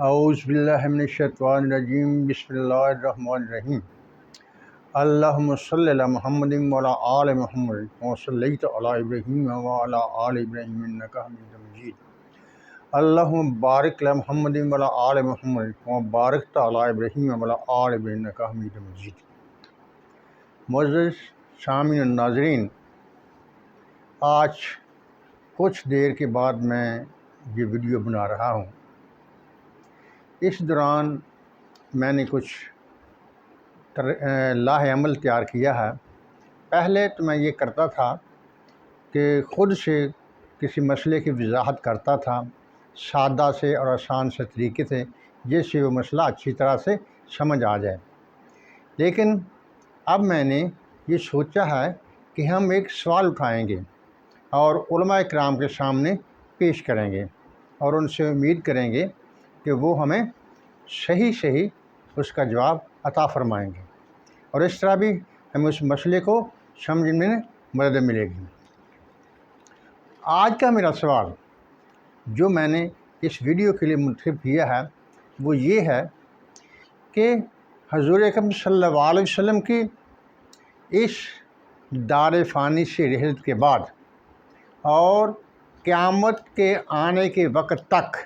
اعوذ باللہ من الشیطان الرجیم بسم اللہ الرحمن الرحیم اللہم صلی علی محمد وعلی آل محمد کما صلیت علی ابراہیم وعلی آل ابراہیم انک حمید مجید اللہم بارک علی محمد وعلی آل محمد کما بارکت علی ابراہیم وعلی آل ابراہیم انک حمید مجید۔ معزز سامعین و ناظرین، آج کچھ دیر کے بعد میں یہ ویڈیو بنا رہا ہوں۔ اس دوران میں نے کچھ لاہ عمل تیار کیا ہے۔ پہلے تو میں یہ کرتا تھا کہ خود سے کسی مسئلے کی وضاحت کرتا تھا، سادہ سے اور آسان سے طریقے سے، جس سے وہ مسئلہ اچھی طرح سے سمجھ آ جائے۔ لیکن اب میں نے یہ سوچا ہے کہ ہم ایک سوال اٹھائیں گے اور علماء کرام کے سامنے پیش کریں گے اور ان سے امید کریں گے کہ وہ ہمیں صحیح اس کا جواب عطا فرمائیں گے، اور اس طرح بھی ہمیں اس مسئلے کو سمجھنے میں مدد ملے گی۔ آج کا میرا سوال جو میں نے اس ویڈیو کے لیے منتخب کیا ہے وہ یہ ہے کہ حضور اکرم صلی اللہ علیہ وسلم کی اس دار فانی سے رحلت کے بعد اور قیامت کے آنے کے وقت تک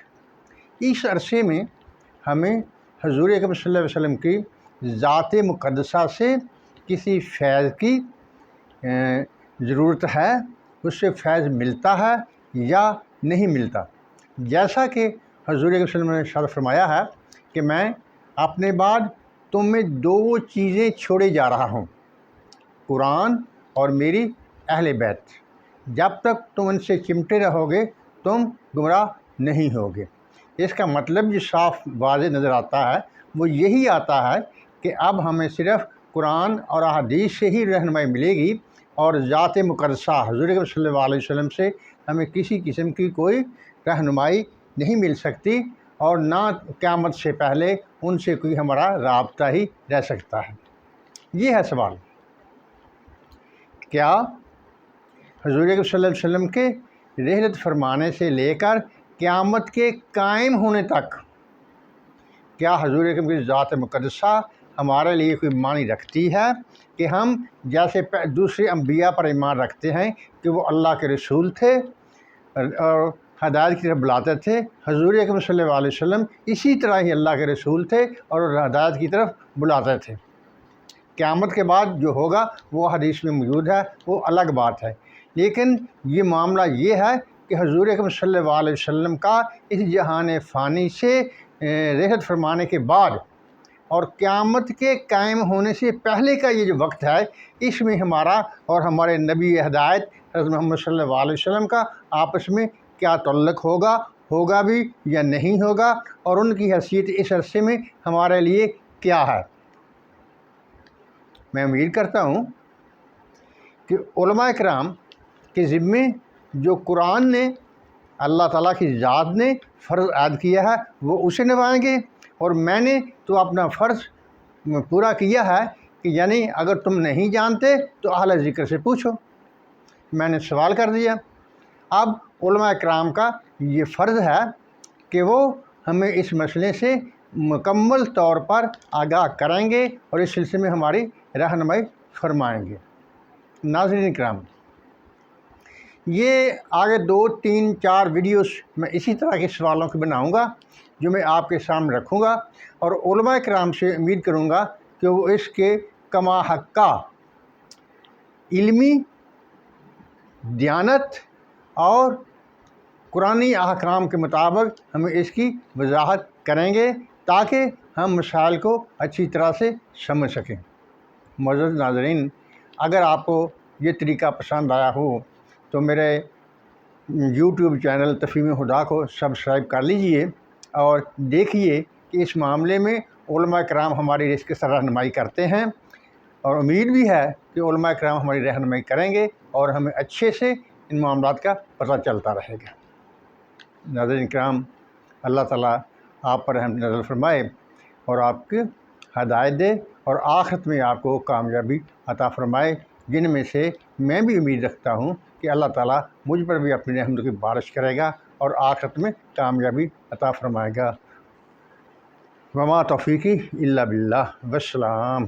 اس عرصے میں ہمیں حضور اکرم صلی اللہ علیہ وسلم کی ذات مقدسہ سے کسی فیض کی ضرورت ہے، اس سے فیض ملتا ہے یا نہیں ملتا۔ جیسا کہ حضور اکرم صلی اللہ علیہ وسلم نے ارشاد فرمایا ہے کہ میں اپنے بعد تم میں دو چیزیں چھوڑے جا رہا ہوں، قرآن اور میری اہل بیت۔ جب تک تم ان سے چمٹے رہو گے تم گمراہ نہیں ہوگے۔ اس کا مطلب جو صاف واضح نظر آتا ہے وہ یہی آتا ہے کہ اب ہمیں صرف قرآن اور احادیث سے ہی رہنمائی ملے گی، اور ذات مقدسہ حضور اکرم صلی اللہ علیہ وسلم سے ہمیں کسی قسم کی کوئی رہنمائی نہیں مل سکتی، اور نہ قیامت سے پہلے ان سے کوئی ہمارا رابطہ ہی رہ سکتا ہے۔ یہ ہے سوال، کیا حضور اکرم صلی اللہ علیہ وسلم کے رحلت فرمانے سے لے کر قیامت کے قائم ہونے تک کیا حضور اکرم کی ذات مقدسہ ہمارے لیے کوئی معنی رکھتی ہے کہ ہم جیسے دوسرے انبیاء پر ایمان رکھتے ہیں کہ وہ اللہ کے رسول تھے اور ہدایت کی طرف بلاتے تھے، حضور اکرم صلی اللہ علیہ وسلم اسی طرح ہی اللہ کے رسول تھے اور ہدایت کی طرف بلاتے تھے۔ قیامت کے بعد جو ہوگا وہ حدیث میں موجود ہے، وہ الگ بات ہے، لیکن یہ معاملہ یہ ہے کہ حضور اکرم صلی اللہ علیہ وسلم کا اس جہان فانی سے رحلت فرمانے کے بعد اور قیامت کے قائم ہونے سے پہلے کا یہ جو وقت ہے، اس میں ہمارا اور ہمارے نبی ہدایت حضرت محمد صلی اللہ علیہ وسلم کا آپس میں کیا تعلق ہوگا بھی یا نہیں ہوگا، اور ان کی حیثیت اس عرصے میں ہمارے لیے کیا ہے۔ میں امید کرتا ہوں کہ علماء کرام کے ذمے جو قرآن نے اللہ تعالیٰ کی ذات نے فرض عائد کیا ہے وہ اسے نبھائیں گے، اور میں نے تو اپنا فرض پورا کیا ہے کہ یعنی اگر تم نہیں جانتے تو اہل ذکر سے پوچھو۔ میں نے سوال کر دیا۔ اب علماء کرام کا یہ فرض ہے کہ وہ ہمیں اس مسئلے سے مکمل طور پر آگاہ کریں گے اور اس سلسلے میں ہماری رہنمائی فرمائیں گے۔ ناظرین کرام، یہ آگے 2 3 4 ویڈیوز میں اسی طرح کے سوالوں کے بناؤں گا جو میں آپ کے سامنے رکھوں گا، اور علماء کرام سے امید کروں گا کہ وہ اس کے کما حقہ علمی دیانت اور قرآنی احکام کے مطابق ہمیں اس کی وضاحت کریں گے تاکہ ہم مسائل کو اچھی طرح سے سمجھ سکیں۔ معزز ناظرین، اگر آپ کو یہ طریقہ پسند آیا ہو تو میرے یوٹیوب چینل تفہیم خدا کو سبسکرائب کر لیجئے اور دیکھیے کہ اس معاملے میں علماء کرام ہماری اس کے ساتھ رہنمائی کرتے ہیں، اور امید بھی ہے کہ علماء کرام ہماری رہنمائی کریں گے اور ہمیں اچھے سے ان معاملات کا پتہ چلتا رہے گا۔ ناظرین کرام، اللہ تعالیٰ آپ پر رحمت نازل فرمائے اور آپ کی ہدایت دے، اور آخرت میں آپ کو کامیابی عطا فرمائے، جن میں سے میں بھی امید رکھتا ہوں کہ اللہ تعالیٰ مجھ پر بھی اپنی رحمت کی بارش کرے گا اور آخرت میں کامیابی عطا فرمائے گا۔ وما توفیقی الا باللہ، والسلام۔